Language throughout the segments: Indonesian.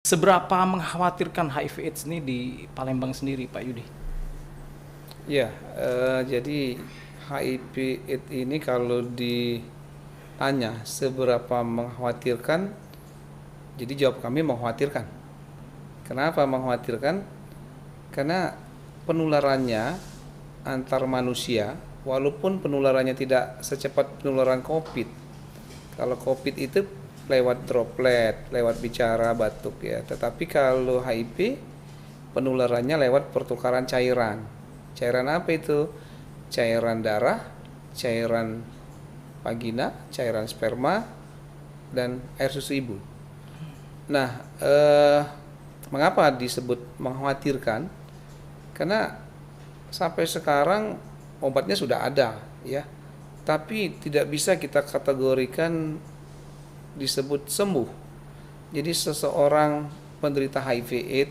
Seberapa mengkhawatirkan HIV/AIDS ini di Palembang sendiri, Pak Yudi? Ya, jadi HIV/AIDS ini kalau ditanya seberapa mengkhawatirkan, jadi jawab kami mengkhawatirkan. Kenapa mengkhawatirkan? Karena penularannya antar manusia, walaupun penularannya tidak secepat penularan COVID. Kalau COVID itu lewat droplet, lewat bicara, batuk ya. Tetapi kalau HIV penularannya lewat pertukaran cairan. Cairan apa itu? Cairan darah, cairan vagina, cairan sperma, dan air susu ibu. Nah, mengapa disebut mengkhawatirkan? Karena sampai sekarang obatnya sudah ada, ya. Tapi tidak bisa kita kategorikan disebut sembuh. Jadi seseorang penderita HIV/AIDS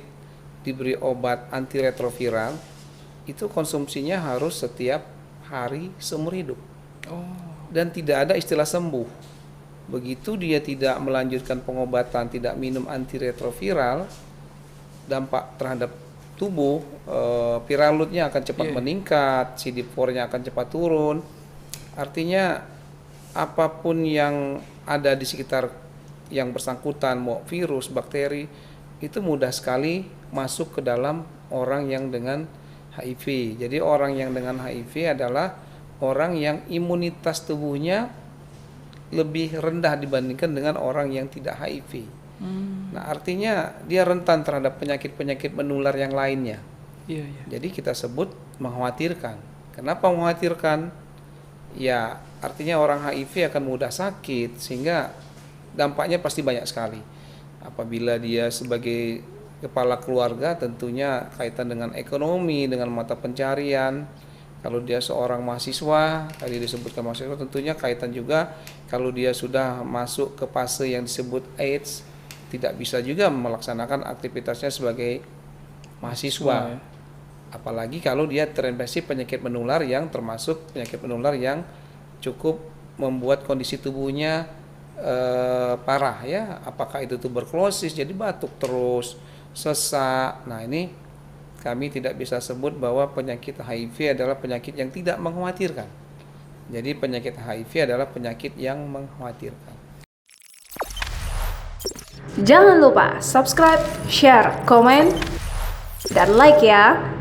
diberi obat antiretroviral itu konsumsinya harus setiap hari seumur hidup. Dan tidak ada istilah sembuh. Begitu dia tidak melanjutkan pengobatan, tidak minum antiretroviral, dampak terhadap tubuh, viral load-nya akan cepat meningkat, CD4-nya akan cepat turun. Artinya apapun yang ada di sekitar yang bersangkutan, mau virus, bakteri, itu mudah sekali masuk ke dalam orang yang dengan HIV. Jadi orang yang dengan HIV adalah orang yang imunitas tubuhnya lebih rendah dibandingkan dengan orang yang tidak HIV. Nah, artinya dia rentan terhadap penyakit-penyakit menular yang lainnya. Jadi kita sebut mengkhawatirkan. Kenapa mengkhawatirkan? Ya, artinya orang HIV akan mudah sakit sehingga dampaknya pasti banyak sekali. Apabila dia sebagai kepala keluarga tentunya kaitan dengan ekonomi, dengan mata pencarian. Kalau dia seorang mahasiswa, tadi disebutkan mahasiswa, tentunya kaitan juga kalau dia sudah masuk ke fase yang disebut AIDS, tidak bisa juga melaksanakan aktivitasnya sebagai mahasiswa. Apalagi kalau dia terinfeksi penyakit menular yang termasuk penyakit menular yang cukup membuat kondisi tubuhnya parah ya. Apakah itu tuberkulosis, jadi batuk terus, sesak. Nah, ini kami tidak bisa sebut bahwa penyakit HIV adalah penyakit yang tidak mengkhawatirkan. Jadi penyakit HIV adalah penyakit yang mengkhawatirkan. Jangan lupa subscribe, share, komen, dan like ya.